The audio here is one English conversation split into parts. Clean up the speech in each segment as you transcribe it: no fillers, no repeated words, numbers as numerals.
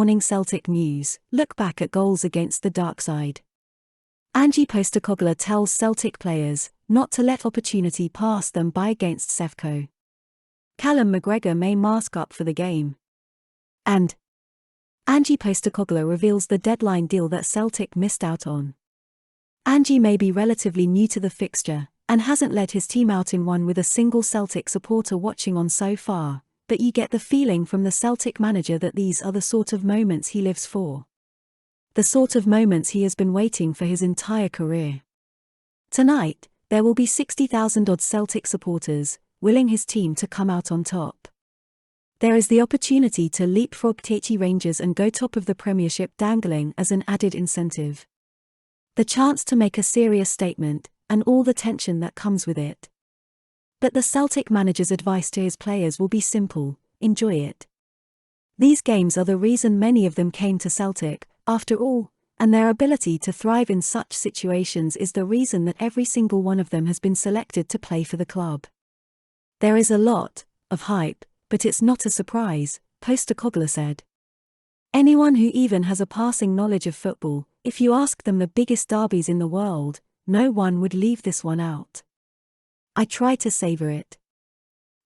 Morning Celtic News, look back at goals against the Darkside. Ange Postecoglou tells Celtic players not to let opportunity pass them by against Sevco. Callum McGregor may mask up for the game. And Ange Postecoglou reveals the deadline deal that Celtic missed out on. Ange may be relatively new to the fixture, and hasn't led his team out in one with a single Celtic supporter watching on so far, but you get the feeling from the Celtic manager that these are the sort of moments he lives for. The sort of moments he has been waiting for his entire career. Tonight, there will be 60,000-odd Celtic supporters, willing his team to come out on top. There is the opportunity to leapfrog Tate Rangers and go top of the Premiership dangling as an added incentive. The chance to make a serious statement, and all the tension that comes with it. But the Celtic manager's advice to his players will be simple: enjoy it. These games are the reason many of them came to Celtic, after all, and their ability to thrive in such situations is the reason that every single one of them has been selected to play for the club. There is a lot of hype, but it's not a surprise, Postecoglou said. Anyone who even has a passing knowledge of football, if you ask them the biggest derbies in the world, no one would leave this one out. I try to savor it.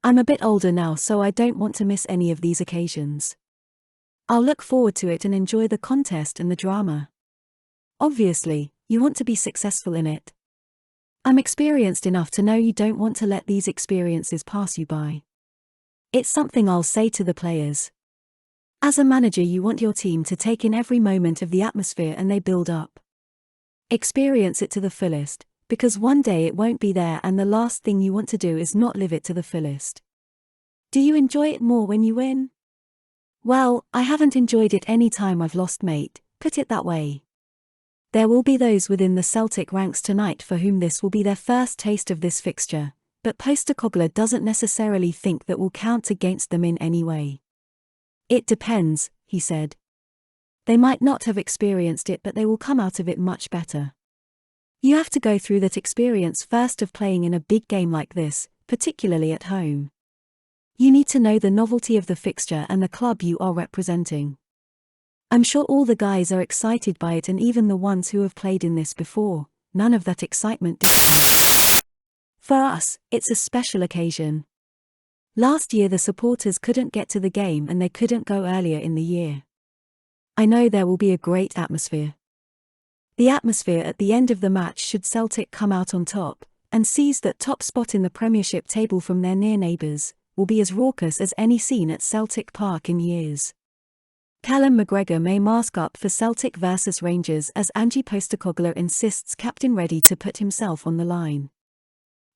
I'm a bit older now, so I don't want to miss any of these occasions. I'll look forward to it and enjoy the contest and the drama. Obviously, you want to be successful in it. I'm experienced enough to know you don't want to let these experiences pass you by. It's something I'll say to the players. As a manager, you want your team to take in every moment of the atmosphere and they build up. Experience it to the fullest, because one day it won't be there, and the last thing you want to do is not live it to the fullest. Do you enjoy it more when you win? Well, I haven't enjoyed it any time I've lost, mate, put it that way. There will be those within the Celtic ranks tonight for whom this will be their first taste of this fixture, but Postecoglou doesn't necessarily think that will count against them in any way. It depends, he said. They might not have experienced it, but they will come out of it much better. You have to go through that experience first of playing in a big game like this, particularly at home. You need to know the novelty of the fixture and the club you are representing. I'm sure all the guys are excited by it, and even the ones who have played in this before, none of that excitement discounts. For us, it's a special occasion. Last year the supporters couldn't get to the game and they couldn't go earlier in the year. I know there will be a great atmosphere. The atmosphere at the end of the match should Celtic come out on top, and seize that top spot in the Premiership table from their near neighbours, will be as raucous as any seen at Celtic Park in years. Callum McGregor may mask up for Celtic vs Rangers as Ange Postecoglou insists captain ready to put himself on the line.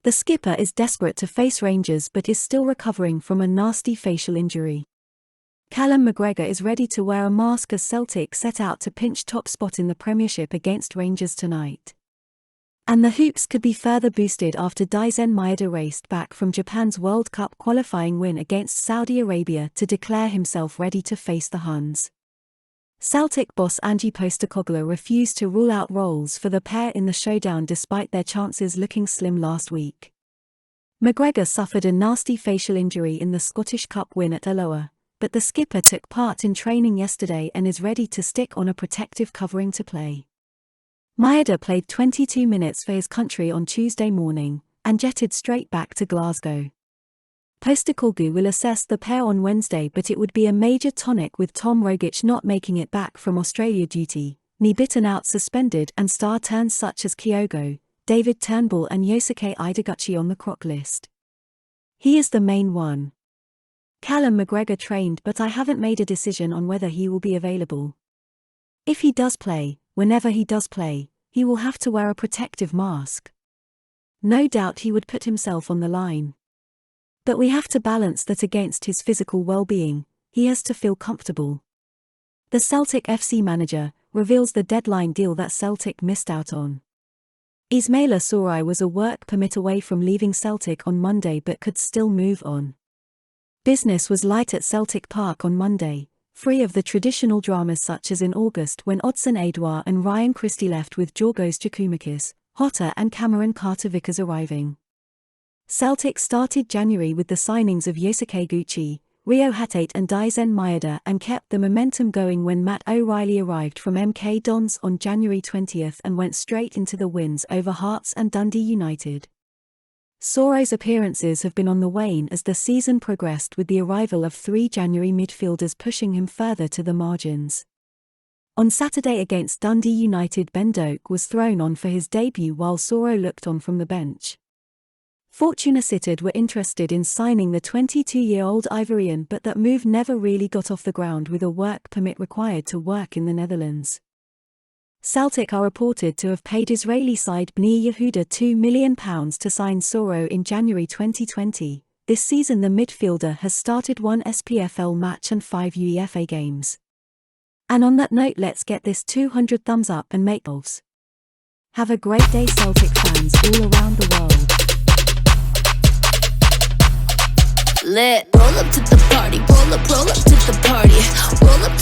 The skipper is desperate to face Rangers but is still recovering from a nasty facial injury. Callum McGregor is ready to wear a mask as Celtic set out to pinch top spot in the Premiership against Rangers tonight. And the hoops could be further boosted after Daisen Maeda raced back from Japan's World Cup qualifying win against Saudi Arabia to declare himself ready to face the Huns. Celtic boss Ange Postecoglou refused to rule out roles for the pair in the showdown despite their chances looking slim last week. McGregor suffered a nasty facial injury in the Scottish Cup win at Alloa, but the skipper took part in training yesterday and is ready to stick on a protective covering to play. Maeda played 22 minutes for his country on Tuesday morning, and jetted straight back to Glasgow. Postecoglou will assess the pair on Wednesday, but it would be a major tonic with Tom Rogic not making it back from Australia duty, Nibitin out suspended, and star turns such as Kyogo, David Turnbull and Yosuke Ideguchi on the croc list. He is the main one. Callum McGregor trained, but I haven't made a decision on whether he will be available. If he does play, whenever he does play, he will have to wear a protective mask. No doubt he would put himself on the line. But we have to balance that against his physical well-being. He has to feel comfortable. The Celtic FC manager reveals the deadline deal that Celtic missed out on. Ismaila Sorai was a work permit away from leaving Celtic on Monday but could still move on. Business was light at Celtic Park on Monday, free of the traditional dramas such as in August when Odson Edouard and Ryan Christie left with Georgos Giakoumakis, Hotter and Cameron Carter-Vickers arriving. Celtic started January with the signings of Yosuke Gucci, Rio Hatate and Daizen Maeda and kept the momentum going when Matt O'Reilly arrived from MK Dons on January 20th and went straight into the wins over Hearts and Dundee United. Soro's appearances have been on the wane as the season progressed, with the arrival of 3 January midfielders pushing him further to the margins. On Saturday against Dundee United, Ben Doak was thrown on for his debut while Soro looked on from the bench. Fortuna Sittard were interested in signing the 22-year-old Ivorian, but that move never really got off the ground with a work permit required to work in the Netherlands. Celtic are reported to have paid Israeli side Bnei Yehuda £2 million to sign Soro in January 2020. This season the midfielder has started 1 SPFL match and 5 UEFA games. And on that note, let's get this 200 thumbs up and make goals. Have a great day, Celtic fans all around the world. Lit. Roll up to the party, roll up to the party. Roll up